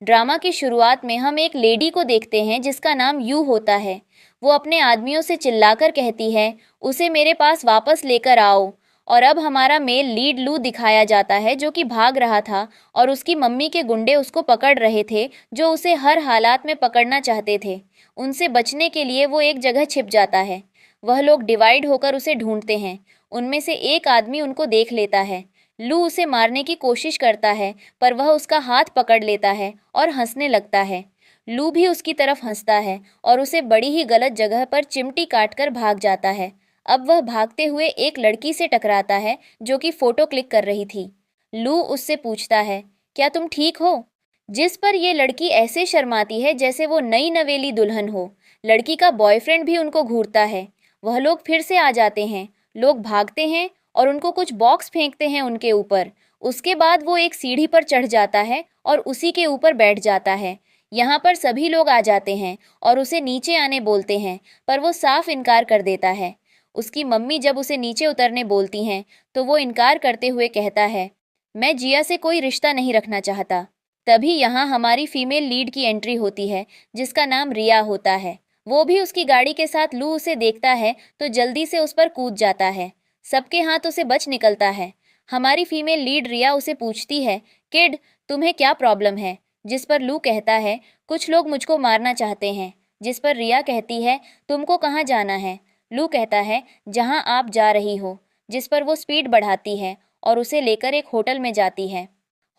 Drama की शुरुआत में हम एक लेडी को देखते हैं जिसका नाम यू होता है। वो अपने आदमियों से चिल्लाकर कहती है, उसे मेरे पास वापस लेकर आओ। और अब हमारा मेल लीड लू दिखाया जाता है जो कि भाग रहा था और उसकी मम्मी के गुंडे उसको पकड़ रहे थे जो उसे हर हालात में पकड़ना चाहते थे। उनसे बचने के लिए वो एक जगह छिप जाता है। वह लोग डिवाइड होकर उसे ढूंढते हैं। उनमें से एक आदमी उनको देख लेता है। लू उसे मारने की कोशिश करता है पर वह उसका हाथ पकड़ लेता है और हंसने लगता है। लू भी उसकी तरफ हंसता है और उसे बड़ी ही गलत जगह पर चिमटी काटकर भाग जाता है। अब वह भागते हुए एक लड़की से टकराता है जो कि फोटो क्लिक कर रही थी। लू उससे पूछता है, क्या तुम ठीक हो? जिस पर यह लड़की ऐसे शर्माती है जैसे वो नई नवेली दुल्हन हो। लड़की का बॉयफ्रेंड भी उनको घूरता है। वह लोग फिर से आ जाते हैं। लोग भागते हैं और उनको कुछ बॉक्स फेंकते हैं उनके ऊपर। उसके बाद वो एक सीढ़ी पर चढ़ जाता है और उसी के ऊपर बैठ जाता है। यहाँ पर सभी लोग आ जाते हैं और उसे नीचे आने बोलते हैं पर वो साफ इनकार कर देता है। उसकी मम्मी जब उसे नीचे उतरने बोलती हैं तो वो इनकार करते हुए कहता है, मैं जिया से कोई रिश्ता नहीं रखना चाहता। तभी यहाँ हमारी फीमेल लीड की एंट्री होती है जिसका नाम रिया होता है। वो भी उसकी गाड़ी के साथ लू उसे देखता है तो जल्दी से उस पर कूद जाता है। सबके हाथों से बच निकलता है। हमारी फीमेल लीड रिया उसे पूछती है, किड तुम्हें क्या प्रॉब्लम है? जिस पर लू कहता है, कुछ लोग मुझको मारना चाहते हैं। जिस पर रिया कहती है, तुमको कहाँ जाना है? लू कहता है, जहाँ आप जा रही हो। जिस पर वो स्पीड बढ़ाती है और उसे लेकर एक होटल में जाती है।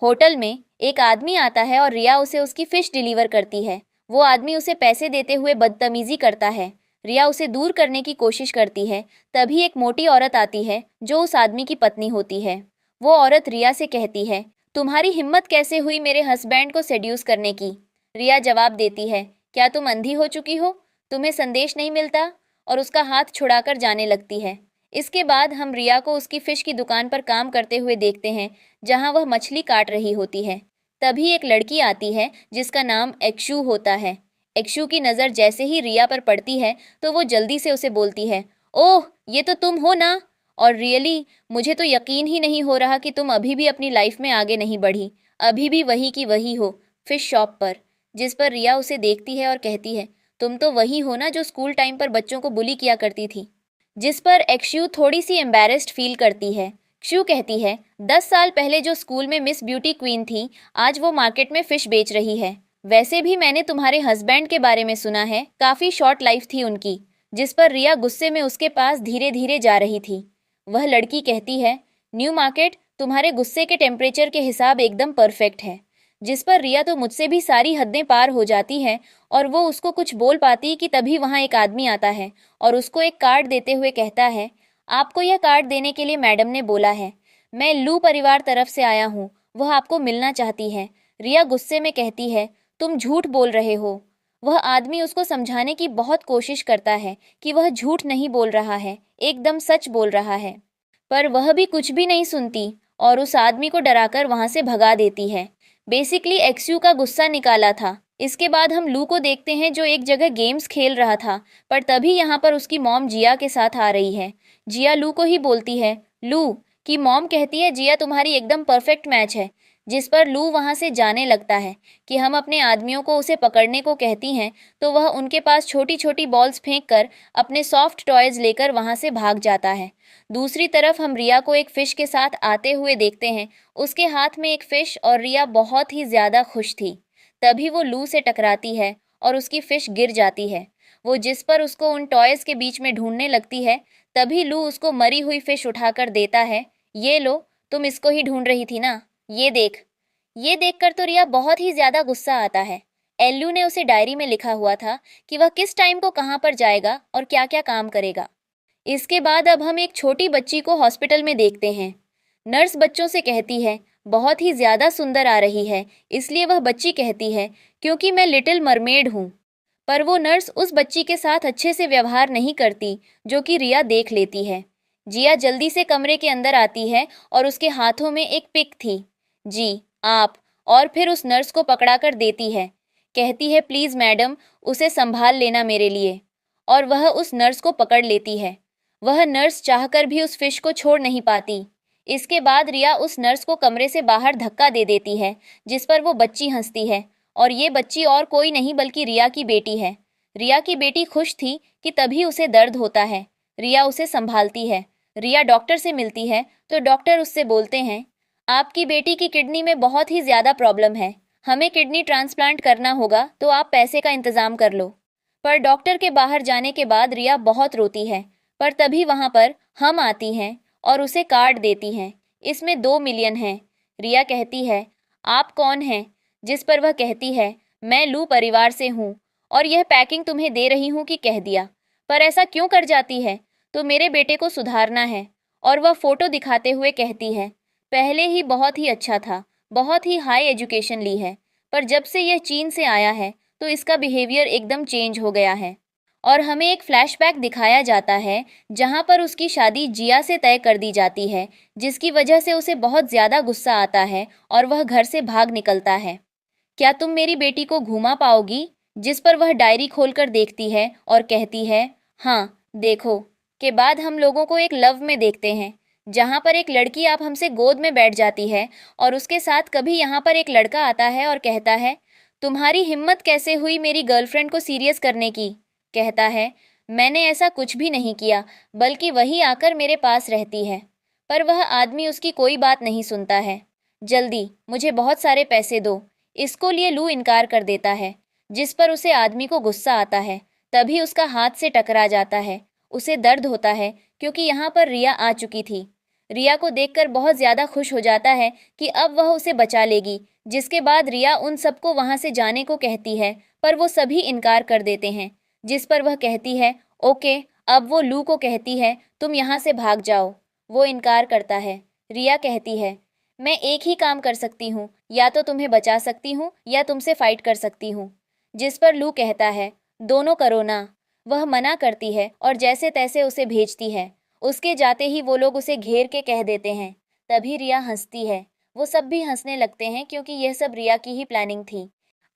होटल में एक आदमी आता है और रिया उसे उसकी फिश डिलीवर करती है। वो आदमी उसे पैसे देते हुए बदतमीजी करता है। रिया उसे दूर करने की कोशिश करती है। तभी एक मोटी औरत आती है जो उस आदमी की पत्नी होती है। वो औरत रिया से कहती है, तुम्हारी हिम्मत कैसे हुई मेरे हस्बैंड को सेड्यूस करने की? रिया जवाब देती है, क्या तुम अंधी हो चुकी हो? तुम्हें संदेश नहीं मिलता? और उसका हाथ छुड़ाकर जाने लगती है। इसके बाद हम रिया को उसकी फिश की दुकान पर काम करते हुए देखते हैं जहां वह मछली काट रही होती है। तभी एक लड़की आती है जिसका नाम एक्शू होता है। एक्शू की नज़र जैसे ही रिया पर पड़ती है तो वो जल्दी से उसे बोलती है, ओह ये तो तुम हो ना? और रियली मुझे तो यकीन ही नहीं हो रहा कि तुम अभी भी अपनी लाइफ में आगे नहीं बढ़ी। अभी भी वही की वही हो फिश शॉप पर। जिस पर रिया उसे देखती है और कहती है, तुम तो वही हो ना जो स्कूल टाइम पर बच्चों को बुली किया करती थी। जिस पर एक्शू थोड़ी सी एम्बेरेस्ड फील करती है। क्षु कहती है, 10 साल पहले जो स्कूल में मिस ब्यूटी क्वीन थी आज वो मार्केट में फिश बेच रही है। वैसे भी मैंने तुम्हारे हस्बैंड के बारे में सुना है, काफ़ी शॉर्ट लाइफ थी उनकी। जिस पर रिया गुस्से में उसके पास धीरे धीरे जा रही थी। वह लड़की कहती है, न्यू मार्केट तुम्हारे गुस्से के टेम्परेचर के हिसाब एकदम परफेक्ट है। जिस पर रिया तो मुझसे भी सारी हदें पार हो जाती है और वो उसको कुछ बोल पाती कि तभी वहाँ एक आदमी आता है और उसको एक कार्ड देते हुए कहता है, आपको यह कार्ड देने के लिए मैडम ने बोला है। मैं लू परिवार तरफ से आया हूँ, वह आपको मिलना चाहती है। रिया गुस्से में कहती है, तुम झूठ बोल रहे हो। वह आदमी उसको समझाने की बहुत कोशिश करता है कि वह झूठ नहीं बोल रहा है, एकदम सच बोल रहा है। पर वह भी कुछ भी नहीं सुनती और उस आदमी को डराकर वहाँ से भगा देती है। बेसिकली एक्सयू का गुस्सा निकाला था। इसके बाद हम लू को देखते हैं जो एक जगह गेम्स खेल रहा था पर तभी यहाँ पर उसकी मॉम जिया के साथ आ रही है। जिया लू को ही बोलती है, लू की मॉम कहती है, जिया तुम्हारी एकदम परफेक्ट मैच है। जिस पर लू वहाँ से जाने लगता है कि हम अपने आदमियों को उसे पकड़ने को कहती हैं तो वह उनके पास छोटी छोटी बॉल्स फेंक कर अपने सॉफ्ट टॉयज लेकर वहाँ से भाग जाता है। दूसरी तरफ हम रिया को एक फ़िश के साथ आते हुए देखते हैं। उसके हाथ में एक फ़िश और रिया बहुत ही ज़्यादा खुश थी। तभी वो लू से टकराती है और उसकी फ़िश गिर जाती है। वो जिस पर उसको उन टॉयज़ के बीच में ढूंढने लगती है तभी लू उसको मरी हुई फ़िश उठाकर देता है, ये लो तुम इसको ही ढूंढ रही थी ना, ये देख। ये देखकर तो रिया बहुत ही ज़्यादा गुस्सा आता है। एल्लू ने उसे डायरी में लिखा हुआ था कि वह किस टाइम को कहाँ पर जाएगा और क्या क्या काम करेगा। इसके बाद अब हम एक छोटी बच्ची को हॉस्पिटल में देखते हैं। नर्स बच्चों से कहती है, बहुत ही ज़्यादा सुंदर आ रही है। इसलिए वह बच्ची कहती है, क्योंकि मैं लिटिल मरमेड हूँ। पर वो नर्स उस बच्ची के साथ अच्छे से व्यवहार नहीं करती जो कि रिया देख लेती है। जिया जल्दी से कमरे के अंदर आती है और उसके हाथों में एक पिक थी। जी आप। और फिर उस नर्स को पकड़ाकर देती है। कहती है, प्लीज़ मैडम उसे संभाल लेना मेरे लिए। और वह उस नर्स को पकड़ लेती है। वह नर्स चाहकर भी उस फिश को छोड़ नहीं पाती। इसके बाद रिया उस नर्स को कमरे से बाहर धक्का दे देती है जिस पर वो बच्ची हंसती है और ये बच्ची और कोई नहीं बल्कि रिया की बेटी है। रिया की बेटी खुश थी कि तभी उसे दर्द होता है। रिया उसे संभालती है। रिया डॉक्टर से मिलती है तो डॉक्टर उससे बोलते हैं, आपकी बेटी की किडनी में बहुत ही ज़्यादा प्रॉब्लम है, हमें किडनी ट्रांसप्लांट करना होगा, तो आप पैसे का इंतज़ाम कर लो। पर डॉक्टर के बाहर जाने के बाद रिया बहुत रोती है। पर तभी वहाँ पर हम आती हैं और उसे कार्ड देती हैं। इसमें 2 मिलियन है। रिया कहती है, आप कौन हैं? जिस पर वह कहती है, मैं लू परिवार से हूँ और यह पैकिंग तुम्हें दे रही हूँ कि कह दिया। पर ऐसा क्यों कर जाती है? तो मेरे बेटे को सुधारना है। और वह फोटो दिखाते हुए कहती है, पहले ही बहुत ही अच्छा था, बहुत ही हाई एजुकेशन ली है, पर जब से यह चीन से आया है तो इसका बिहेवियर एकदम चेंज हो गया है। और हमें एक फ्लैशबैक दिखाया जाता है जहां पर उसकी शादी जिया से तय कर दी जाती है, जिसकी वजह से उसे बहुत ज़्यादा गुस्सा आता है और वह घर से भाग निकलता है। क्या तुम मेरी बेटी को घुमा पाओगी? जिस पर वह डायरी खोलकर देखती है और कहती है, हाँ देखो। के बाद हम लोगों को एक लव में देखते हैं जहाँ पर एक लड़की आप हमसे गोद में बैठ जाती है और उसके साथ कभी यहाँ पर एक लड़का आता है और कहता है, तुम्हारी हिम्मत कैसे हुई मेरी गर्लफ्रेंड को सीरियस करने की? कहता है, मैंने ऐसा कुछ भी नहीं किया, बल्कि वही आकर मेरे पास रहती है। पर वह आदमी उसकी कोई बात नहीं सुनता है। जल्दी मुझे बहुत सारे पैसे दो, इसको लिए लू इनकार कर देता है। जिस पर उसे आदमी को गुस्सा आता है। तभी उसका हाथ से टकरा जाता है। उसे दर्द होता है क्योंकि यहाँ पर रिया आ चुकी थी। रिया को देखकर बहुत ज़्यादा खुश हो जाता है कि अब वह उसे बचा लेगी। जिसके बाद रिया उन सबको वहाँ से जाने को कहती है, पर वो सभी इनकार कर देते हैं। जिस पर वह कहती है, ओके। अब वो लू को कहती है, तुम यहाँ से भाग जाओ। वो इनकार करता है। रिया कहती है, मैं एक ही काम कर सकती हूँ, या तो तुम्हें बचा सकती हूँ या तुमसे फाइट कर सकती हूँ। जिस पर लू कहता है, दोनों करो ना। वह मना करती है और जैसे तैसे उसे भेजती है। उसके जाते ही वो लोग उसे घेर के कह देते हैं। तभी रिया हंसती है। वो सब भी हंसने लगते हैं क्योंकि यह सब रिया की ही प्लानिंग थी।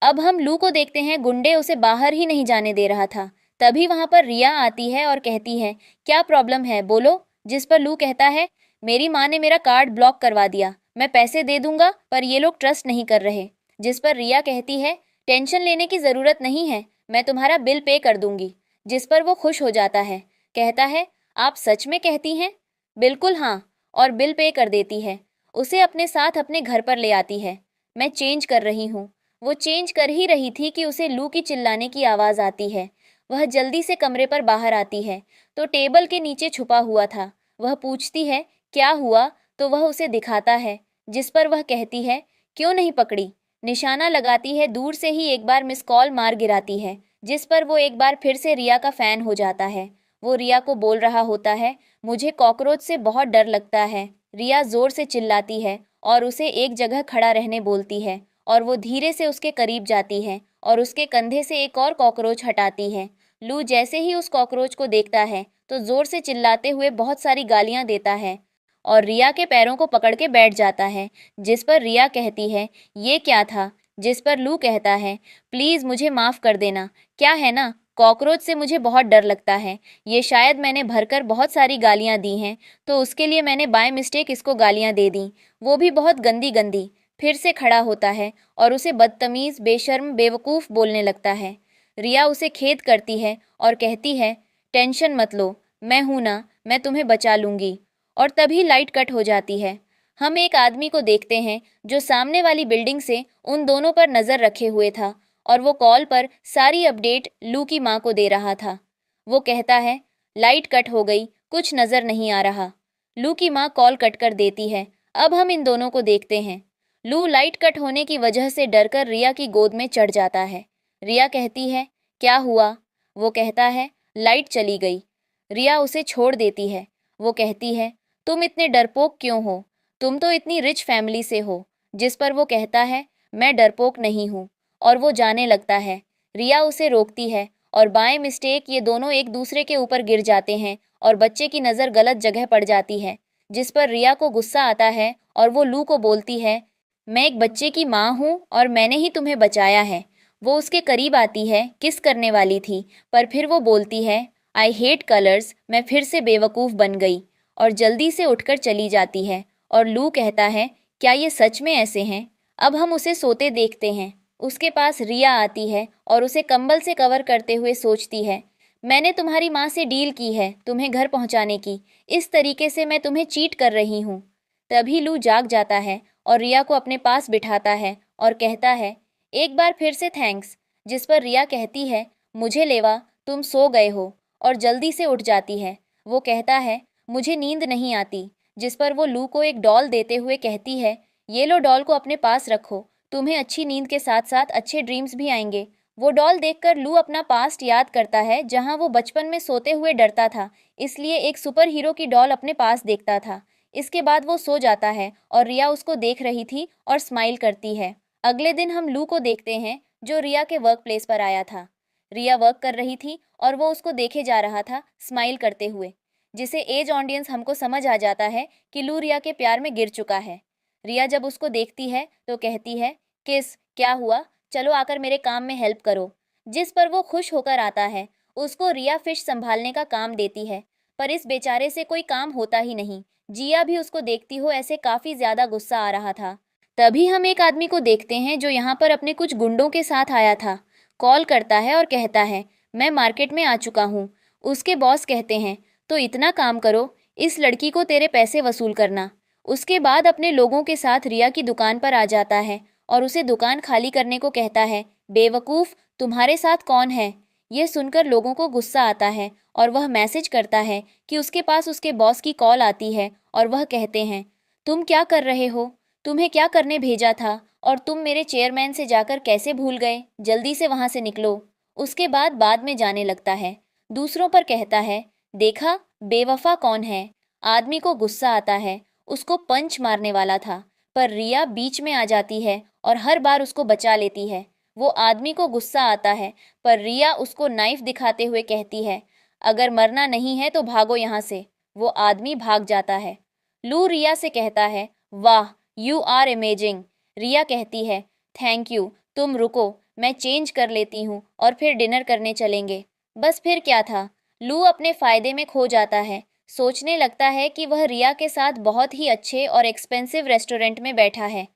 अब हम लू को देखते हैं, गुंडे उसे बाहर ही नहीं जाने दे रहा था। तभी वहां पर रिया आती है और कहती है, क्या प्रॉब्लम है, बोलो। जिस पर लू कहता है, मेरी माँ ने मेरा कार्ड ब्लॉक करवा दिया, मैं पैसे दे दूंगा पर ये लोग ट्रस्ट नहीं कर रहे। जिस पर रिया कहती है, टेंशन लेने की ज़रूरत नहीं है, मैं तुम्हारा बिल पे कर दूंगी। जिस पर वो खुश हो जाता है। कहता है, आप सच में कहती हैं? बिल्कुल हाँ। और बिल पे कर देती है। उसे अपने साथ अपने घर पर ले आती है। मैं चेंज कर रही हूँ। वो चेंज कर ही रही थी कि उसे लू की चिल्लाने की आवाज़ आती है। वह जल्दी से कमरे पर बाहर आती है तो टेबल के नीचे छुपा हुआ था। वह पूछती है, क्या हुआ? तो वह उसे दिखाता है। जिस पर वह कहती है, क्यों नहीं पकड़ी? निशाना लगाती है, दूर से ही एक बार मिस कॉल मार गिराती है। जिस पर वो एक बार फिर से रिया का फ़ैन हो जाता है। वो रिया को बोल रहा होता है, मुझे कॉकरोच से बहुत डर लगता है। रिया ज़ोर से चिल्लाती है और उसे एक जगह खड़ा रहने बोलती है और वो धीरे से उसके करीब जाती है और उसके कंधे से एक और कॉकरोच हटाती है। लू जैसे ही उस कॉकरोच को देखता है तो ज़ोर से चिल्लाते हुए बहुत सारी गालियाँ देता है और रिया के पैरों को पकड़ के बैठ जाता है। जिस पर रिया कहती है, ये क्या था? जिस पर लू कहता है, प्लीज़ मुझे माफ़ कर देना, क्या है ना, कॉकरोच से मुझे बहुत डर लगता है। ये शायद मैंने भरकर बहुत सारी गालियाँ दी हैं, तो उसके लिए मैंने बाय मिस्टेक इसको गालियाँ दे दी, वो भी बहुत गंदी गंदी। फिर से खड़ा होता है और उसे बदतमीज़, बेशर्म, बेवकूफ़ बोलने लगता है। रिया उसे खेद करती है और कहती है, टेंशन मत लो, मैं हूँ ना, मैं तुम्हें बचा लूँगी। और तभी लाइट कट हो जाती है। हम एक आदमी को देखते हैं जो सामने वाली बिल्डिंग से उन दोनों पर नज़र रखे हुए था और वो कॉल पर सारी अपडेट लू की माँ को दे रहा था। वो कहता है, लाइट कट हो गई, कुछ नज़र नहीं आ रहा। लू की माँ कॉल कट कर देती है। अब हम इन दोनों को देखते हैं। लू लाइट कट होने की वजह से डरकर रिया की गोद में चढ़ जाता है। रिया कहती है, क्या हुआ? वो कहता है, लाइट चली गई। रिया उसे छोड़ देती है। वो कहती है, तुम इतने डरपोक क्यों हो? तुम तो इतनी रिच फैमिली से हो। जिस पर वो कहता है, मैं डरपोक नहीं हूँ। और वो जाने लगता है। रिया उसे रोकती है और बाय मिस्टेक ये दोनों एक दूसरे के ऊपर गिर जाते हैं और बच्चे की नज़र गलत जगह पड़ जाती है। जिस पर रिया को गुस्सा आता है और वो लू को बोलती है, मैं एक बच्चे की माँ हूँ और मैंने ही तुम्हें बचाया है। वो उसके करीब आती है, किस करने वाली थी, पर फिर वो बोलती है, आई हेट कलर्स, मैं फिर से बेवकूफ़ बन गई, और जल्दी से उठकर चली जाती है। और लू कहता है, क्या ये सच में ऐसे हैं? अब हम उसे सोते देखते हैं। उसके पास रिया आती है और उसे कंबल से कवर करते हुए सोचती है, मैंने तुम्हारी माँ से डील की है तुम्हें घर पहुँचाने की, इस तरीके से मैं तुम्हें चीट कर रही हूँ। तभी लू जाग जाता है और रिया को अपने पास बिठाता है और कहता है, एक बार फिर से थैंक्स। जिस पर रिया कहती है, मुझे लेवा, तुम सो गए हो, और जल्दी से उठ जाती है। वो कहता है, मुझे नींद नहीं आती। जिस पर वो लू को एक डॉल देते हुए कहती है, ये लो डॉल को अपने पास रखो, तुम्हें अच्छी नींद के साथ साथ अच्छे ड्रीम्स भी आएंगे। वो डॉल देखकर लू अपना पास्ट याद करता है जहां वो बचपन में सोते हुए डरता था, इसलिए एक सुपर हीरो की डॉल अपने पास देखता था। इसके बाद वो सो जाता है और रिया उसको देख रही थी और स्माइल करती है। अगले दिन हम लू को देखते हैं जो रिया के वर्क प्लेस पर आया था। रिया वर्क कर रही थी और वो उसको देखे जा रहा था स्माइल करते हुए, जिसे एज ऑडियंस हमको समझ आ जाता है कि लू रिया के प्यार में गिर चुका है। रिया जब उसको देखती है तो कहती है, किस, क्या हुआ, चलो आकर मेरे काम में हेल्प करो। जिस पर वो खुश होकर आता है। उसको रिया फिश संभालने का काम देती है, पर इस बेचारे से कोई काम होता ही नहीं। जिया भी उसको देखती हो ऐसे काफ़ी ज़्यादा गुस्सा आ रहा था। तभी हम एक आदमी को देखते हैं जो यहाँ पर अपने कुछ गुंडों के साथ आया था। कॉल करता है और कहता है, मैं मार्केट में आ चुका हूँ। उसके बॉस कहते हैं, तो इतना काम करो, इस लड़की को तेरे पैसे वसूल करना। उसके बाद अपने लोगों के साथ रिया की दुकान पर आ जाता है और उसे दुकान खाली करने को कहता है। बेवकूफ़, तुम्हारे साथ कौन है? यह सुनकर लोगों को गुस्सा आता है और वह मैसेज करता है कि उसके पास उसके बॉस की कॉल आती है और वह कहते हैं, तुम क्या कर रहे हो? तुम्हें क्या करने भेजा था? और तुम मेरे चेयरमैन से जाकर कैसे भूल गए? जल्दी से वहाँ से निकलो। उसके बाद में जाने लगता है। दूसरों पर कहता है, देखा बेवफा कौन है? आदमी को गुस्सा आता है, उसको पंच मारने वाला था, पर रिया बीच में आ जाती है और हर बार उसको बचा लेती है। वो आदमी को गुस्सा आता है, पर रिया उसको नाइफ दिखाते हुए कहती है, अगर मरना नहीं है तो भागो यहाँ से। वो आदमी भाग जाता है। लू रिया से कहता है, वाह, यू आर अमेजिंग। रिया कहती है, थैंक यू, तुम रुको, मैं चेंज कर लेती हूँ और फिर डिनर करने चलेंगे। बस फिर क्या था, लू अपने फ़ायदे में खो जाता है। सोचने लगता है कि वह रिया के साथ बहुत ही अच्छे और एक्सपेंसिव रेस्टोरेंट में बैठा है,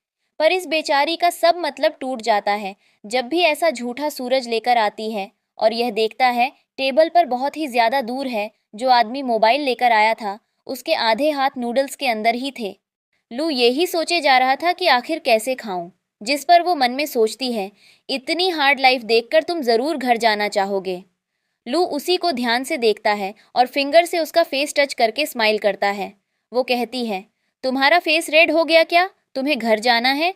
पर इस बेचारी का सब मतलब टूट जाता है जब भी ऐसा झूठा सूरज लेकर आती है और यह देखता है टेबल पर बहुत ही ज़्यादा दूर है जो आदमी मोबाइल लेकर आया था, उसके आधे हाथ नूडल्स के अंदर ही थे। लू यही सोचे जा रहा था कि आखिर कैसे खाऊं, जिस पर वो मन में सोचती है, इतनी हार्ड लाइफ देखकर तुम ज़रूर घर जाना चाहोगे। लू उसी को ध्यान से देखता है और फिंगर से उसका फेस टच करके स्माइल करता है। वो कहती है, तुम्हारा फेस रेड हो गया क्या? तुम्हें घर जाना है?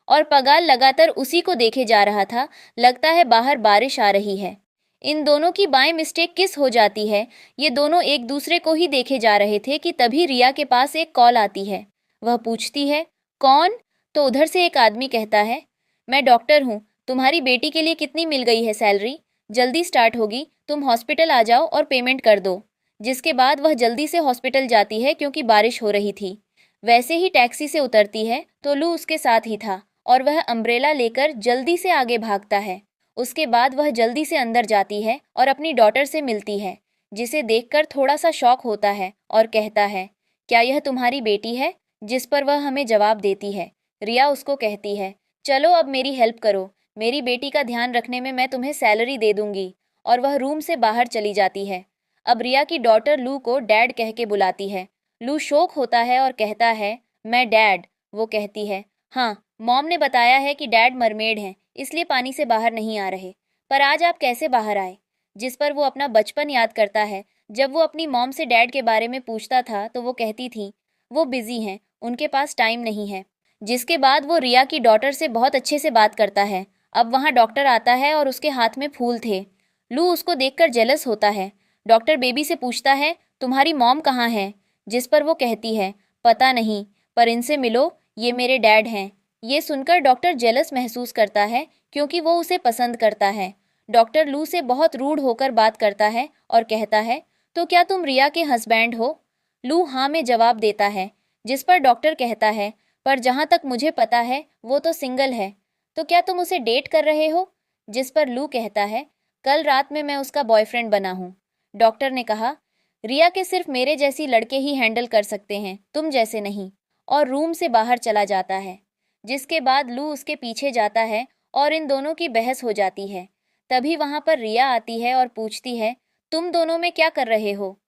और पगाल लगातार उसी को देखे जा रहा था। लगता है बाहर बारिश आ रही है। इन दोनों की बाय मिस्टेक किस हो जाती है? ये दोनों एक दूसरे को ही देखे जा रहे थे कि तभी रिया के पास एक कॉल आती है। वह पूछती है, कौन? तो उधर से एक आदमी कहता है, मैं डॉक्टर हूँ, तुम्हारी बेटी के लिए कितनी मिल गई है सैलरी? जल्दी स्टार्ट होगी, तुम हॉस्पिटल आ जाओ और पेमेंट कर दो। जिसके बाद वह जल्दी से हॉस्पिटल जाती है क्योंकि बारिश हो रही थी। वैसे ही टैक्सी से उतरती है तो लू उसके साथ ही था और वह अम्ब्रेला लेकर जल्दी से आगे भागता है। उसके बाद वह जल्दी से अंदर जाती है और अपनी डॉटर से मिलती है, जिसे देखकर थोड़ा सा शॉक होता है और कहता है, क्या यह तुम्हारी बेटी है? जिस पर वह हमें जवाब देती है। रिया उसको कहती है, चलो अब मेरी हेल्प करो, मेरी बेटी का ध्यान रखने में मैं तुम्हें सैलरी दे दूंगी। और वह रूम से बाहर चली जाती है। अब रिया की डॉटर लू को डैड कह के बुलाती है। लू शौक होता है और कहता है, मैं डैड। वो कहती है, हाँ, मॉम ने बताया है कि डैड मरमेड हैं, इसलिए पानी से बाहर नहीं आ रहे, पर आज आप कैसे बाहर आए? जिस पर वो अपना बचपन याद करता है। जब वो अपनी मॉम से डैड के बारे में पूछता था तो वो कहती थी, वो बिजी हैं, उनके पास टाइम नहीं है। जिसके बाद वो रिया की डॉटर से बहुत अच्छे से बात करता है। अब वहाँ डॉक्टर आता है और उसके हाथ में फूल थे। लू उसको देखकर जेलस होता है। डॉक्टर बेबी से पूछता है, तुम्हारी मॉम कहाँ है? जिस पर वो कहती है, पता नहीं, पर इनसे मिलो, ये मेरे डैड हैं। ये सुनकर डॉक्टर जेलस महसूस करता है क्योंकि वो उसे पसंद करता है। डॉक्टर लू से बहुत रूड होकर बात करता है और कहता है, तो क्या तुम रिया के हस्बैंड हो? लू हाँ में जवाब देता है। जिस पर डॉक्टर कहता है, पर जहाँ तक मुझे पता है वो तो सिंगल है, तो क्या तुम उसे डेट कर रहे हो? जिस पर लू कहता है, कल रात में मैं उसका बॉयफ्रेंड बना हूँ। डॉक्टर ने कहा, रिया के सिर्फ मेरे जैसी लड़के ही हैंडल कर सकते हैं, तुम जैसे नहीं। और रूम से बाहर चला जाता है। जिसके बाद लू उसके पीछे जाता है और इन दोनों की बहस हो जाती है। तभी वहाँ पर रिया आती है और पूछती है, तुम दोनों में क्या कर रहे हो?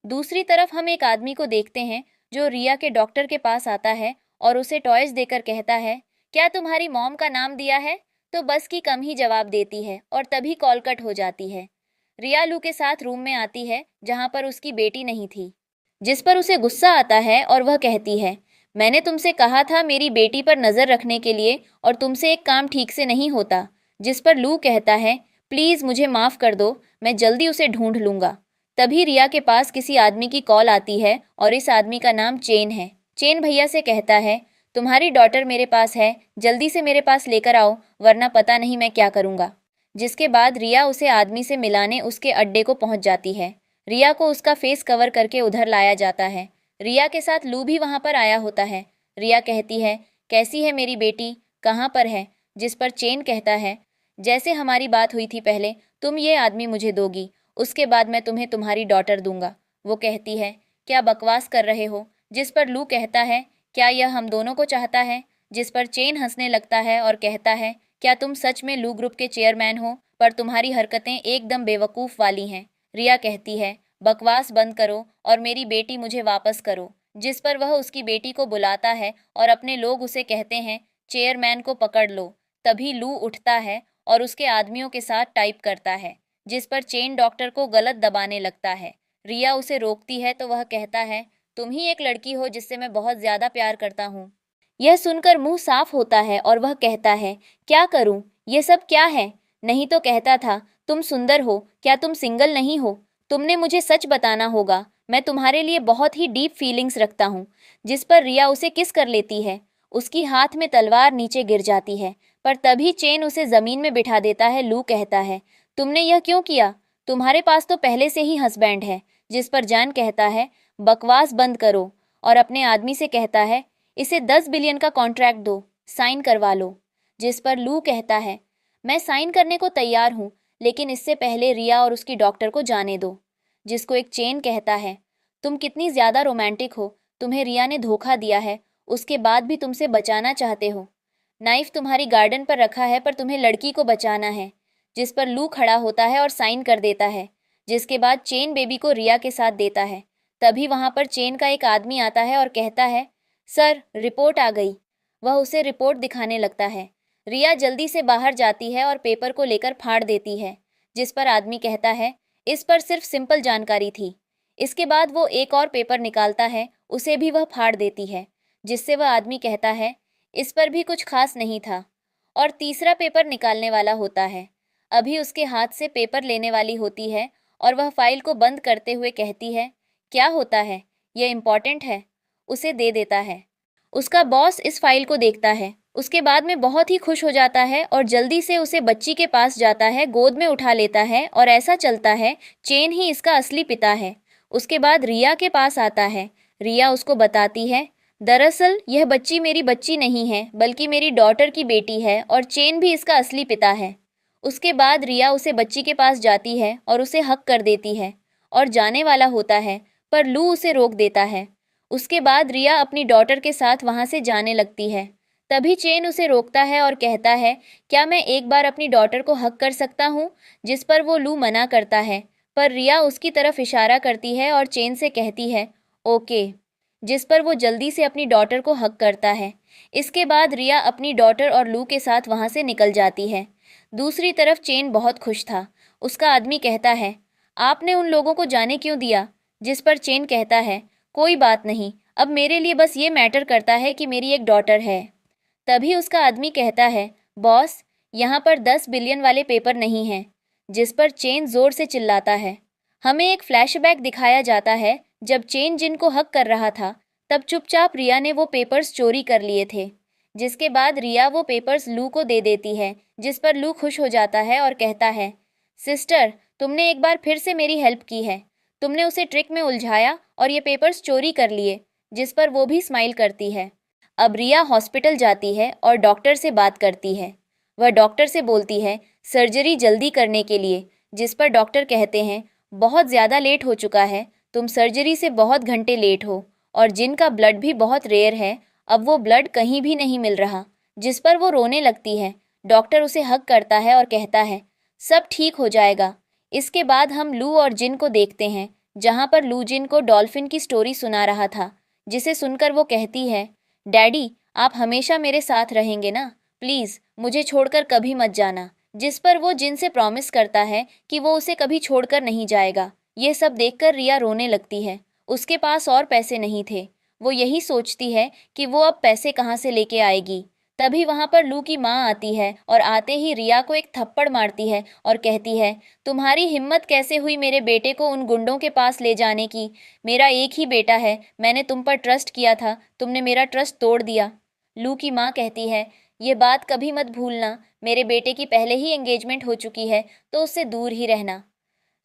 दूसरी तरफ हम एक आदमी को देखते हैं जो रिया के डॉक्टर के पास आता है और उसे टॉयज देकर कहता है, क्या तुम्हारी मॉम का नाम दिया है? तो बस की कम ही जवाब देती है और तभी कॉल कट हो जाती है। रिया लू के साथ रूम में आती है जहाँ पर उसकी बेटी नहीं थी, जिस पर उसे गुस्सा आता है और वह कहती है, मैंने तुमसे कहा था मेरी बेटी पर नज़र रखने के लिए और तुमसे एक काम ठीक से नहीं होता। जिस पर लू कहता है, प्लीज़ मुझे माफ़ कर दो, मैं जल्दी उसे ढूंढ लूँगा। तभी रिया के पास किसी आदमी की कॉल आती है और इस आदमी का नाम चेन है। चेन भैया से कहता है, तुम्हारी डॉटर मेरे पास है, जल्दी से मेरे पास लेकर आओ वरना पता नहीं मैं क्या करूँगा। जिसके बाद रिया उसे आदमी से मिलाने उसके अड्डे को पहुँच जाती है। रिया को उसका फेस कवर करके उधर लाया जाता है। रिया के साथ लू भी वहाँ पर आया होता है। रिया कहती है, कैसी है मेरी बेटी, कहाँ पर है? जिस पर चेन कहता है, जैसे हमारी बात हुई थी पहले, तुम ये आदमी मुझे दोगी, उसके बाद मैं तुम्हें तुम्हारी डॉटर दूंगा। वो कहती है, क्या बकवास कर रहे हो? जिस पर लू कहता है, क्या यह हम दोनों को चाहता है? जिस पर चेन हंसने लगता है और कहता है, क्या तुम सच में लू ग्रुप के चेयरमैन हो? पर तुम्हारी हरकतें एकदम बेवकूफ़ वाली हैं। रिया कहती है, बकवास बंद करो और मेरी बेटी मुझे वापस करो। जिस पर वह उसकी बेटी को बुलाता है और अपने लोग उसे कहते हैं, चेयरमैन को पकड़ लो। तभी लू उठता है और उसके आदमियों के साथ टाइप करता है। जिस पर चेन डॉक्टर को गलत दबाने लगता है। रिया उसे रोकती है तो वह कहता है, तुम ही एक लड़की हो जिससे मैं बहुत ज़्यादा प्यार करता हूँ। यह सुनकर मुंह साफ होता है और वह कहता है, क्या करूं? ये सब क्या है? नहीं तो कहता था तुम सुंदर हो, क्या तुम सिंगल नहीं हो? तुमने मुझे सच बताना होगा, मैं तुम्हारे लिए बहुत ही डीप फीलिंग्स रखता हूँ। जिस पर रिया उसे किस कर लेती है। उसकी हाथ में तलवार नीचे गिर जाती है, पर तभी चेन उसे जमीन में बिठा देता है। लू कहता है, तुमने यह क्यों किया? तुम्हारे पास तो पहले से ही हस्बैंड है। जिस पर जान कहता है, बकवास बंद करो, और अपने आदमी से कहता है, इसे 10 बिलियन का कॉन्ट्रैक्ट दो, साइन करवा लो। जिस पर लू कहता है, मैं साइन करने को तैयार हूँ, लेकिन इससे पहले रिया और उसकी डॉक्टर को जाने दो। जिसको एक चेन कहता है, तुम कितनी ज़्यादा रोमांटिक हो, तुम्हें रिया ने धोखा दिया है, उसके बाद भी तुमसे बचाना चाहते हो। नाइफ तुम्हारी गार्डन पर रखा है पर तुम्हें लड़की को बचाना है। जिस पर लू खड़ा होता है और साइन कर देता है। जिसके बाद चेन बेबी को रिया के साथ देता है। तभी वहाँ पर चेन का एक आदमी आता है और कहता है, सर रिपोर्ट आ गई। वह उसे रिपोर्ट दिखाने लगता है। रिया जल्दी से बाहर जाती है और पेपर को लेकर फाड़ देती है। जिस पर आदमी कहता है, इस पर सिर्फ सिंपल जानकारी थी। इसके बाद वो एक और पेपर निकालता है, उसे भी वह फाड़ देती है। जिससे वह आदमी कहता है, इस पर भी कुछ खास नहीं था। और तीसरा पेपर निकालने वाला होता है। अभी उसके हाथ से पेपर लेने वाली होती है और वह फाइल को बंद करते हुए कहती है, क्या होता है, यह इम्पॉर्टेंट है। उसे दे देता है। उसका बॉस इस फाइल को देखता है। उसके बाद में बहुत ही खुश हो जाता है और जल्दी से उसे बच्ची के पास जाता है, गोद में उठा लेता है और ऐसा चलता है चेन ही इसका असली पिता है। उसके बाद रिया के पास आता है। रिया उसको बताती है, दरअसल यह बच्ची मेरी बच्ची नहीं है बल्कि मेरी डॉटर की बेटी है और चेन भी इसका असली पिता है। उसके बाद रिया उसे बच्ची के पास जाती है और उसे हक कर देती है और जाने वाला होता है, पर लू उसे रोक देता है। उसके बाद रिया अपनी डॉटर के साथ वहाँ से जाने लगती है। तभी चेन उसे रोकता है और कहता है, क्या मैं एक बार अपनी डॉटर को हक कर सकता हूँ? जिस पर वो लू मना करता है, पर रिया उसकी तरफ इशारा करती है और चेन से कहती है, ओके। जिस पर वो जल्दी से अपनी डॉटर को हक करता है। इसके बाद रिया अपनी डॉटर और लू के साथ वहाँ से निकल जाती है। दूसरी तरफ चेन बहुत खुश था। उसका आदमी कहता है, आपने उन लोगों को जाने क्यों दिया? जिस पर चेन कहता है, कोई बात नहीं, अब मेरे लिए बस ये मैटर करता है कि मेरी एक डॉटर है। तभी उसका आदमी कहता है, बॉस यहाँ पर 10 बिलियन वाले पेपर नहीं हैं। जिस पर चेन जोर से चिल्लाता है। हमें एक फ्लैशबैक दिखाया जाता है जब चेन जिनको हक कर रहा था, तब चुपचाप रिया ने वो पेपर्स चोरी कर लिए थे। जिसके बाद रिया वो पेपर्स लू को दे देती है। जिस पर लू खुश हो जाता है और कहता है, सिस्टर तुमने एक बार फिर से मेरी हेल्प की है। तुमने उसे ट्रिक में उलझाया और ये पेपर्स चोरी कर लिए। जिस पर वो भी स्माइल करती है। अब रिया हॉस्पिटल जाती है और डॉक्टर से बात करती है। वह डॉक्टर से बोलती है, सर्जरी जल्दी करने के लिए। जिस पर डॉक्टर कहते हैं, बहुत ज़्यादा लेट हो चुका है, तुम सर्जरी से बहुत घंटे लेट हो और जिनका ब्लड भी बहुत रेयर है, अब वो ब्लड कहीं भी नहीं मिल रहा। जिस पर वो रोने लगती है। डॉक्टर उसे हग करता है और कहता है, सब ठीक हो जाएगा। इसके बाद हम लू और जिन को देखते हैं, जहाँ पर लू जिन को डॉल्फिन की स्टोरी सुना रहा था, जिसे सुनकर वो कहती है, डैडी आप हमेशा मेरे साथ रहेंगे ना, प्लीज़ मुझे छोड़कर कभी मत जाना। जिस पर वो जिन से प्रॉमिस करता है कि वो उसे कभी छोड़कर नहीं जाएगा। ये सब देखकर रिया रोने लगती है। उसके पास और पैसे नहीं थे। वो यही सोचती है कि वो अब पैसे कहाँ से लेके आएगी। तभी वहाँ पर लू की माँ आती है और आते ही रिया को एक थप्पड़ मारती है और कहती है, तुम्हारी हिम्मत कैसे हुई मेरे बेटे को उन गुंडों के पास ले जाने की। मेरा एक ही बेटा है, मैंने तुम पर ट्रस्ट किया था, तुमने मेरा ट्रस्ट तोड़ दिया। लू की माँ कहती है, ये बात कभी मत भूलना, मेरे बेटे की पहले ही एंगेजमेंट हो चुकी है, तो उससे दूर ही रहना।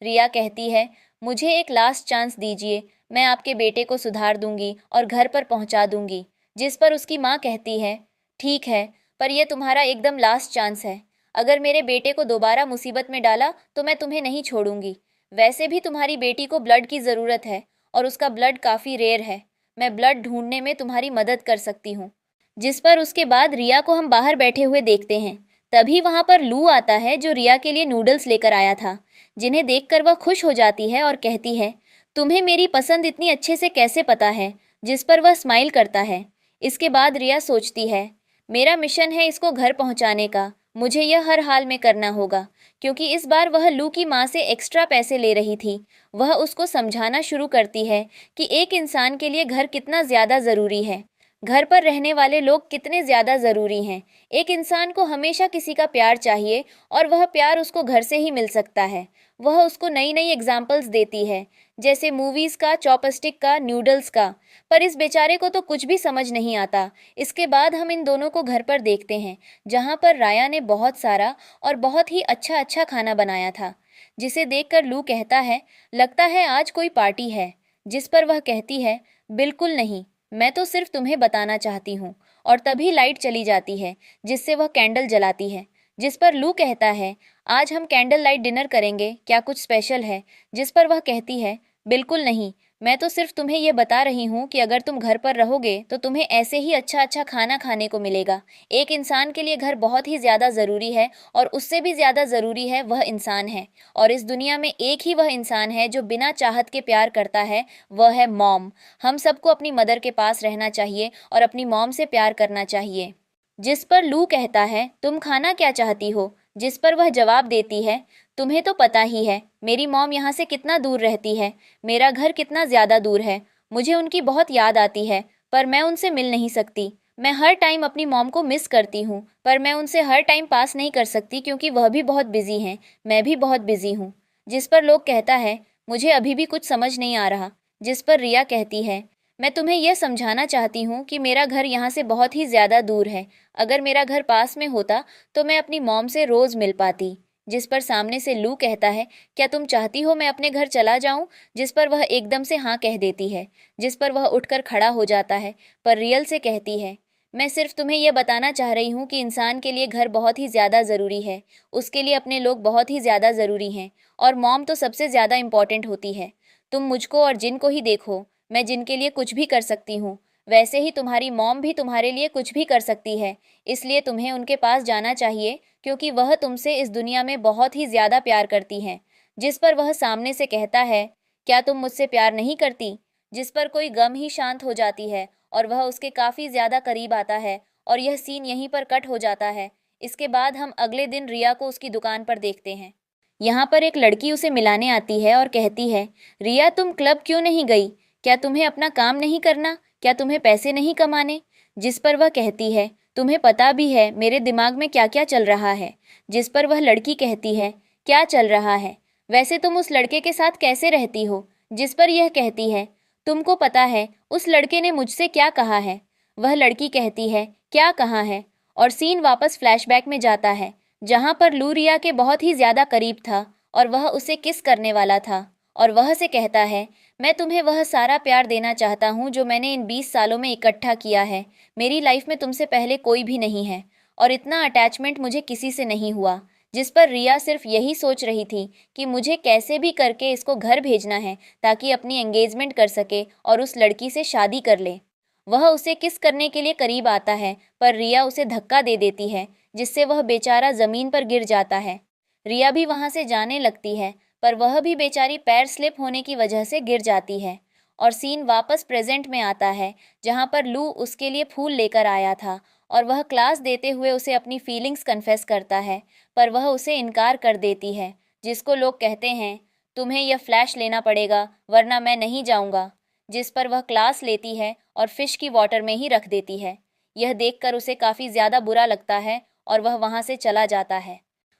रिया कहती है, मुझे एक लास्ट चांस दीजिए, मैं आपके बेटे को सुधार दूंगी और घर पर पहुंचा दूंगी। जिस पर उसकी माँ कहती है, ठीक है, पर यह तुम्हारा एकदम लास्ट चांस है। अगर मेरे बेटे को दोबारा मुसीबत में डाला तो मैं तुम्हें नहीं छोड़ूंगी। वैसे भी तुम्हारी बेटी को ब्लड की ज़रूरत है और उसका ब्लड काफ़ी रेयर है। मैं ब्लड ढूंढने में तुम्हारी मदद कर सकती हूँ। जिस पर उसके बाद रिया को हम बाहर बैठे हुए देखते हैं। तभी वहाँ पर लू आता है, जो रिया के लिए नूडल्स लेकर आया था, जिन्हें देखकर वह खुश हो जाती है और कहती है, तुम्हें मेरी पसंद इतनी अच्छे से कैसे पता है। जिस पर वह स्माइल करता है। इसके बाद रिया सोचती है, मेरा मिशन है इसको घर पहुंचाने का, मुझे यह हर हाल में करना होगा। क्योंकि इस बार वह लू की माँ से एक्स्ट्रा पैसे ले रही थी। वह उसको समझाना शुरू करती है कि एक इंसान के लिए घर कितना ज़्यादा ज़रूरी है, घर पर रहने वाले लोग कितने ज़्यादा ज़रूरी हैं। एक इंसान को हमेशा किसी का प्यार चाहिए और वह प्यार उसको घर से ही मिल सकता है। वह उसको नई नई एग्जाम्पल्स देती है, जैसे मूवीज़ का, चॉपस्टिक का, नूडल्स का। पर इस बेचारे को तो कुछ भी समझ नहीं आता। इसके बाद हम इन दोनों को घर पर देखते हैं, जहाँ पर राया ने बहुत सारा और बहुत ही अच्छा अच्छा खाना बनाया था, जिसे देखकर लू कहता है, लगता है आज कोई पार्टी है। जिस पर वह कहती है, बिल्कुल नहीं, मैं तो सिर्फ तुम्हें बताना चाहती हूँ। और तभी लाइट चली जाती है, जिससे वह कैंडल जलाती है। जिस पर लू कहता है, आज हम कैंडल लाइट डिनर करेंगे, क्या कुछ स्पेशल है। जिस पर वह कहती है, बिल्कुल नहीं, मैं तो सिर्फ तुम्हें यह बता रही हूँ कि अगर तुम घर पर रहोगे तो तुम्हें ऐसे ही अच्छा अच्छा खाना खाने को मिलेगा। एक इंसान के लिए घर बहुत ही ज़्यादा ज़रूरी है और उससे भी ज़्यादा ज़रूरी है वह इंसान है। और इस दुनिया में एक ही वह इंसान है जो बिना चाहत के प्यार करता है, वह है मॉम। हम सबको अपनी मदर के पास रहना चाहिए और अपनी मॉम से प्यार करना चाहिए। जिस पर लू कहता है, तुम खाना क्या चाहती हो। जिस पर वह जवाब देती है, तुम्हें तो पता ही है मेरी मॉम यहाँ से कितना दूर रहती है, मेरा घर कितना ज़्यादा दूर है। मुझे उनकी बहुत याद आती है, पर मैं उनसे मिल नहीं सकती। मैं हर टाइम अपनी मॉम को मिस करती हूँ, पर मैं उनसे हर टाइम पास नहीं कर सकती क्योंकि वह भी बहुत बिजी हैं, मैं भी बहुत बिजी हूँ। जिस पर लोग कहता है, मुझे अभी भी कुछ समझ नहीं आ रहा। जिस पर रिया कहती है, मैं तुम्हें यह समझाना चाहती हूँ कि मेरा घर यहाँ से बहुत ही ज़्यादा दूर है। अगर मेरा घर पास में होता तो मैं अपनी मॉम से रोज़ मिल पाती। जिस पर सामने से लू कहता है, क्या तुम चाहती हो मैं अपने घर चला जाऊं। जिस पर वह एकदम से हाँ कह देती है। जिस पर वह उठकर खड़ा हो जाता है, पर रियल से कहती है, मैं सिर्फ तुम्हें यह बताना चाह रही हूँ कि इंसान के लिए घर बहुत ही ज़्यादा ज़रूरी है, उसके लिए अपने लोग बहुत ही ज़्यादा ज़रूरी हैं, और मॉम तो सबसे ज़्यादा इम्पॉर्टेंट होती है। तुम मुझको और जिन को ही देखो, मैं जिनके लिए कुछ भी कर सकती हूँ, वैसे ही तुम्हारी मॉम भी तुम्हारे लिए कुछ भी कर सकती है। इसलिए तुम्हें उनके पास जाना चाहिए, क्योंकि वह तुमसे इस दुनिया में बहुत ही ज़्यादा प्यार करती हैं। जिस पर वह सामने से कहता है, क्या तुम मुझसे प्यार नहीं करती। जिस पर कोई गम ही शांत हो जाती है और वह उसके काफ़ी ज़्यादा करीब आता है, और यह सीन यहीं पर कट हो जाता है। इसके बाद हम अगले दिन रिया को उसकी दुकान पर देखते हैं। यहाँ पर एक लड़की उसे मिलाने आती है और कहती है, रिया तुम क्लब क्यों नहीं गई, क्या तुम्हें अपना काम नहीं करना, क्या तुम्हें पैसे नहीं कमाने। जिस पर वह कहती है, तुम्हें पता भी है मेरे दिमाग में क्या क्या चल रहा है। जिस पर वह लड़की कहती है, क्या चल रहा है, वैसे तुम उस लड़के के साथ कैसे रहती हो। जिस पर यह कहती है, तुमको पता है उस लड़के ने मुझसे क्या कहा है। वह लड़की कहती है, क्या कहा है। और सीन वापस फ्लैशबैक में जाता है, जहाँ पर लू रिया के बहुत ही ज़्यादा करीब था और वह उसे किस करने वाला था, और वह से कहता है, मैं तुम्हें वह सारा प्यार देना चाहता हूँ जो मैंने इन 20 सालों में इकट्ठा किया है। मेरी लाइफ में तुमसे पहले कोई भी नहीं है और इतना अटैचमेंट मुझे किसी से नहीं हुआ। जिस पर रिया सिर्फ यही सोच रही थी कि मुझे कैसे भी करके इसको घर भेजना है ताकि अपनी एंगेजमेंट कर सके और उस लड़की से शादी कर ले। वह उसे किस करने के लिए करीब आता है, पर रिया उसे धक्का दे देती है, जिससे वह बेचारा ज़मीन पर गिर जाता है। रिया भी वहाँ से जाने लगती है, पर वह भी बेचारी पैर स्लिप होने की वजह से गिर जाती है। और सीन वापस प्रेजेंट में आता है, जहाँ पर लू उसके लिए फूल लेकर आया था और वह क्लास देते हुए उसे अपनी फीलिंग्स कन्फेस करता है, पर वह उसे इनकार कर देती है, जिसको लोग कहते हैं तुम्हें यह फ्लैश लेना पड़ेगा वरना मैं नहीं जाऊँगा। जिस पर वह क्लास लेती है और फिश की वाटर में ही रख देती है। यह देखकर उसे काफ़ी ज़्यादा बुरा लगता है और वह वहाँ से चला जाता है।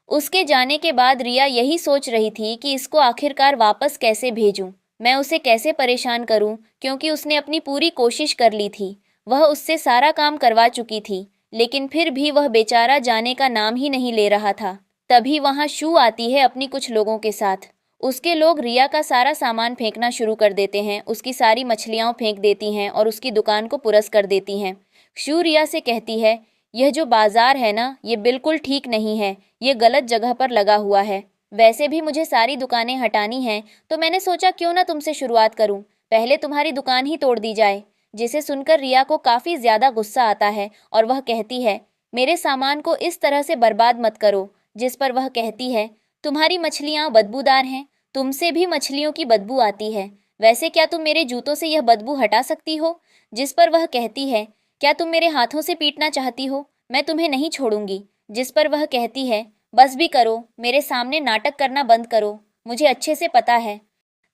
उसके जाने के बाद रिया यही सोच रही थी कि इसको आखिरकार वापस कैसे भेजूं, मैं उसे कैसे परेशान करूं, क्योंकि उसने अपनी पूरी कोशिश कर ली थी। वह उससे सारा काम करवा चुकी थी, लेकिन फिर भी वह बेचारा जाने का नाम ही नहीं ले रहा था। तभी वहाँ शू आती है अपनी कुछ लोगों के साथ। उसके लोग रिया का सारा सामान फेंकना शुरू कर देते हैं, उसकी सारी मछलियाँ फेंक देती हैं और उसकी दुकान को पुरस कर देती हैं। शू रिया से कहती है, यह जो बाजार है ना, ये बिल्कुल ठीक नहीं है, ये गलत जगह पर लगा हुआ है। वैसे भी मुझे सारी दुकानें हटानी हैं, तो मैंने सोचा क्यों ना तुमसे शुरुआत करूं, पहले तुम्हारी दुकान ही तोड़ दी जाए। जिसे सुनकर रिया को काफ़ी ज़्यादा गुस्सा आता है और वह कहती है, मेरे सामान को इस तरह से बर्बाद मत करो। जिस पर वह कहती है, तुम्हारी मछलियाँ बदबूदार हैं, तुमसे भी मछलियों की बदबू आती है। वैसे क्या तुम मेरे जूतों से यह बदबू हटा सकती हो? जिस पर वह कहती है, क्या तुम मेरे हाथों से पीटना चाहती हो? मैं तुम्हें नहीं छोड़ूंगी। जिस पर वह कहती है, बस भी करो, मेरे सामने नाटक करना बंद करो, मुझे अच्छे से पता है।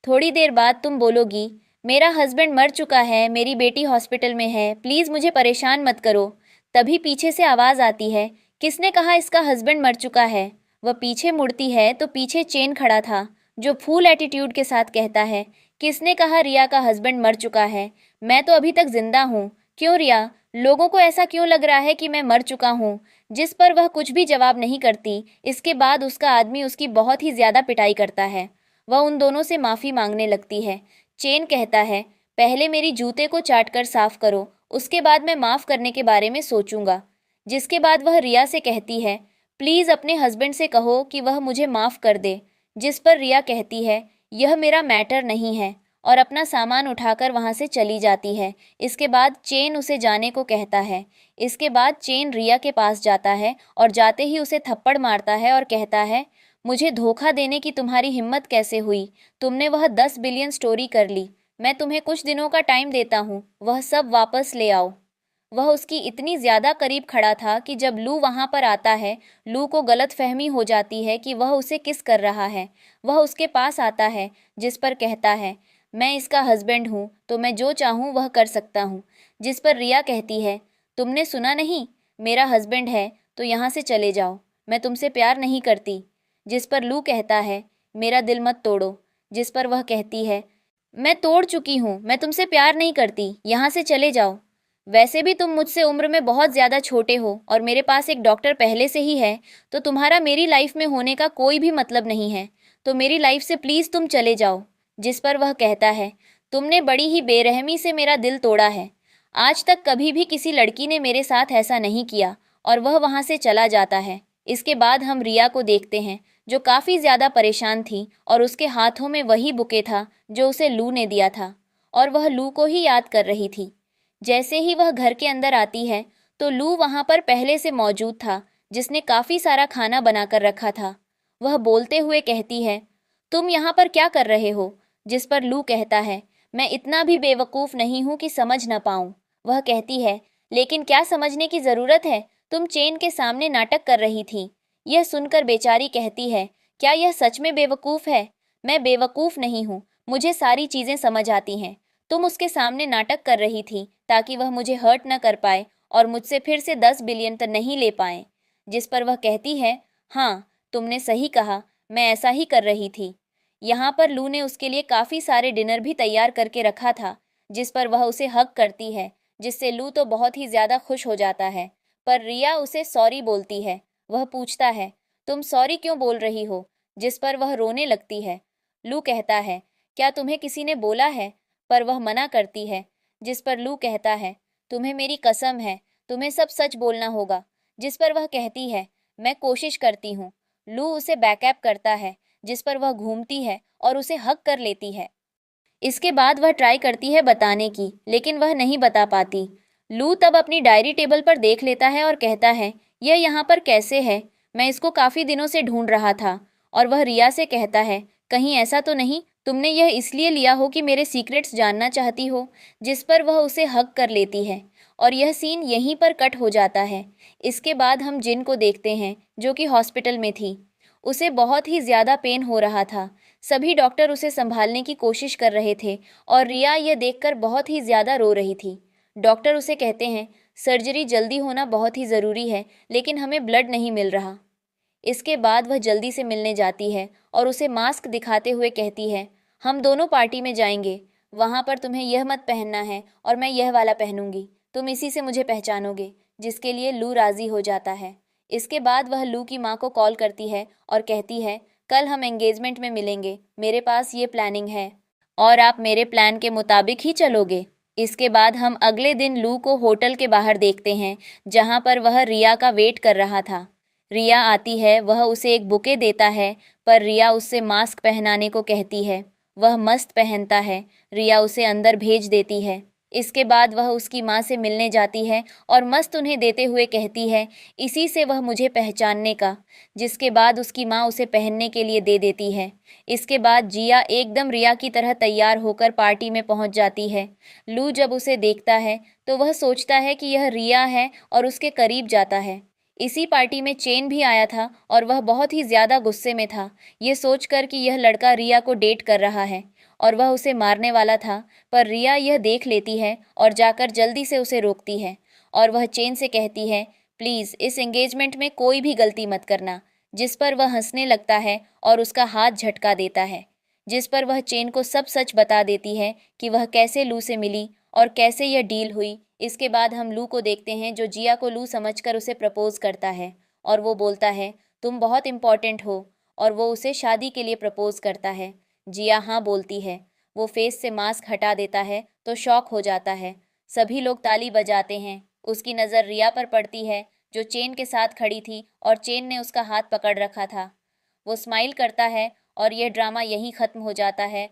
थोड़ी देर बाद तुम बोलोगी, मेरा हस्बैंड मर चुका है, मेरी बेटी हॉस्पिटल में है, प्लीज़ मुझे परेशान मत करो। तभी पीछे से आवाज़ आती है, किसने कहा इसका हस्बैंड मर चुका है? वह पीछे मुड़ती है तो पीछे चेन खड़ा था, जो फुल एटीट्यूड के साथ कहता है, किसने कहा रिया का हस्बैंड मर चुका है? मैं तो अभी तक जिंदा हूँ। क्यों रिया, लोगों को ऐसा क्यों लग रहा है कि मैं मर चुका हूँ? जिस पर वह कुछ भी जवाब नहीं करती। इसके बाद उसका आदमी उसकी बहुत ही ज़्यादा पिटाई करता है। वह उन दोनों से माफ़ी मांगने लगती है। चेन कहता है, पहले मेरी जूते को चाट कर साफ करो, उसके बाद मैं माफ़ करने के बारे में सोचूंगा। जिसके बाद वह रिया से कहती है, प्लीज़ अपने हस्बैंड से कहो कि वह मुझे माफ़ कर दे। जिस पर रिया कहती है, यह मेरा मैटर नहीं है, और अपना सामान उठाकर वहाँ से चली जाती है। इसके बाद चेन उसे जाने को कहता है। इसके बाद चेन रिया के पास जाता है और जाते ही उसे थप्पड़ मारता है और कहता है, मुझे धोखा देने की तुम्हारी हिम्मत कैसे हुई? तुमने वह 10 बिलियन स्टोरी कर ली। मैं तुम्हें कुछ दिनों का टाइम देता हूँ, वह सब वापस ले आओ। वह उसकी इतनी ज़्यादा करीब खड़ा था कि जब लू वहाँ पर आता है, लू को गलतफहमी हो जाती है कि वह उसे किस कर रहा है। वह उसके पास आता है, जिस पर कहता है, मैं इसका हस्बैंड हूँ, तो मैं जो चाहूँ वह कर सकता हूँ। जिस पर रिया कहती है, तुमने सुना नहीं, मेरा हस्बैंड है, तो यहाँ से चले जाओ, मैं तुमसे प्यार नहीं करती। जिस पर लू कहता है, मेरा दिल मत तोड़ो। जिस पर वह कहती है, मैं तोड़ चुकी हूँ, मैं तुमसे प्यार नहीं करती, यहाँ से चले जाओ। वैसे भी तुम मुझसे उम्र में बहुत ज़्यादा छोटे हो और मेरे पास एक डॉक्टर पहले से ही है, तो तुम्हारा मेरी लाइफ में होने का कोई भी मतलब नहीं है, तो मेरी लाइफ से प्लीज़ तुम चले जाओ। जिस पर वह कहता है, तुमने बड़ी ही बेरहमी से मेरा दिल तोड़ा है। आज तक कभी भी किसी लड़की ने मेरे साथ ऐसा नहीं किया। और वह वहाँ से चला जाता है। इसके बाद हम रिया को देखते हैं, जो काफ़ी ज़्यादा परेशान थी और उसके हाथों में वही बुके था जो उसे लू ने दिया था, और वह लू को ही याद कर रही थी। जैसे ही वह घर के अंदर आती है, तो लू वहाँ पर पहले से मौजूद था, जिसने काफ़ी सारा खाना बनाकर रखा था। वह बोलते हुए कहती है, तुम यहाँ पर क्या कर रहे हो? जिस पर लू कहता है, मैं इतना भी बेवकूफ़ नहीं हूँ कि समझ न पाऊँ। वह कहती है, लेकिन क्या समझने की ज़रूरत है, तुम चेन के सामने नाटक कर रही थी। यह सुनकर बेचारी कहती है, क्या यह सच में बेवकूफ़ है? मैं बेवकूफ़ नहीं हूँ, मुझे सारी चीज़ें समझ आती हैं। तुम उसके सामने नाटक कर रही थी ताकि वह मुझे हर्ट न कर पाए और मुझसे फिर से 10 बिलियन तक नहीं ले पाए। जिस पर वह कहती है, हाँ, तुमने सही कहा, मैं ऐसा ही कर रही थी। यहाँ पर लू ने उसके लिए काफ़ी सारे डिनर भी तैयार करके रखा था, जिस पर वह उसे हक करती है, जिससे लू तो बहुत ही ज़्यादा खुश हो जाता है। पर रिया उसे सॉरी बोलती है। वह पूछता है, तुम सॉरी क्यों बोल रही हो? जिस पर वह रोने लगती है। लू कहता है, क्या तुम्हें किसी ने बोला है? पर वह मना करती है। जिस पर लू कहता है, तुम्हें मेरी कसम है, तुम्हें सब सच बोलना होगा। जिस पर वह कहती है, मैं कोशिश करती हूँ। लू उसे बैकअप करता है, जिस पर वह घूमती है और उसे हक कर लेती है। इसके बाद वह ट्राई करती है बताने की, लेकिन वह नहीं बता पाती। लू तब अपनी डायरी टेबल पर देख लेता है और कहता है, यह यहाँ पर कैसे है? मैं इसको काफ़ी दिनों से ढूंढ रहा था। और वह रिया से कहता है, कहीं ऐसा तो नहीं तुमने यह इसलिए लिया हो कि मेरे सीक्रेट्स जानना चाहती हो? जिस पर वह उसे हक कर लेती है और यह सीन यहीं पर कट हो जाता है। इसके बाद हम जिन को देखते हैं जो कि हॉस्पिटल में थी। उसे बहुत ही ज़्यादा पेन हो रहा था। सभी डॉक्टर उसे संभालने की कोशिश कर रहे थे और रिया यह देखकर बहुत ही ज़्यादा रो रही थी। डॉक्टर उसे कहते हैं, सर्जरी जल्दी होना बहुत ही ज़रूरी है, लेकिन हमें ब्लड नहीं मिल रहा। इसके बाद वह जल्दी से मिलने जाती है और उसे मास्क दिखाते हुए कहती है, हम दोनों पार्टी में जाएंगे, वहाँ पर तुम्हें यह मत पहनना है और मैं यह वाला पहनूंगी, तुम इसी से मुझे पहचानोगे। जिसके लिए लू राज़ी हो जाता है। इसके बाद वह लू की माँ को कॉल करती है और कहती है, कल हम एंगेजमेंट में मिलेंगे, मेरे पास ये प्लानिंग है और आप मेरे प्लान के मुताबिक ही चलोगे। इसके बाद हम अगले दिन लू को होटल के बाहर देखते हैं, जहाँ पर वह रिया का वेट कर रहा था। रिया आती है, वह उसे एक बुके देता है, पर रिया उससे मास्क पहनाने को कहती है। वह मस्त पहनता है, रिया उसे अंदर भेज देती है। इसके बाद वह उसकी माँ से मिलने जाती है और मस्त उन्हें देते हुए कहती है, इसी से वह मुझे पहचानने का। जिसके बाद उसकी माँ उसे पहनने के लिए दे देती है। इसके बाद जिया एकदम रिया की तरह तैयार होकर पार्टी में पहुंच जाती है। लू जब उसे देखता है तो वह सोचता है कि यह रिया है और उसके करीब जाता है। इसी पार्टी में चेन भी आया था और वह बहुत ही ज़्यादा गुस्से में था, ये सोचकर कि यह लड़का रिया को डेट कर रहा है और वह उसे मारने वाला था। पर रिया यह देख लेती है और जाकर जल्दी से उसे रोकती है और वह चेन से कहती है, प्लीज़ इस एंगेजमेंट में कोई भी गलती मत करना। जिस पर वह हंसने लगता है और उसका हाथ झटका देता है। जिस पर वह चेन को सब सच बता देती है कि वह कैसे लू से मिली और कैसे यह डील हुई। इसके बाद हम लू को देखते हैं जो जिया को लू समझकर उसे प्रपोज करता है और वो बोलता है, तुम बहुत इम्पॉर्टेंट हो, और वो उसे शादी के लिए प्रपोज करता है। जिया हाँ बोलती है। वो फेस से मास्क हटा देता है तो शॉक हो जाता है। सभी लोग ताली बजाते हैं। उसकी नज़र रिया पर पड़ती है जो चेन के साथ खड़ी थी और चेन ने उसका हाथ पकड़ रखा था। वो स्माइल करता है और यह ड्रामा यहीं ख़त्म हो जाता है।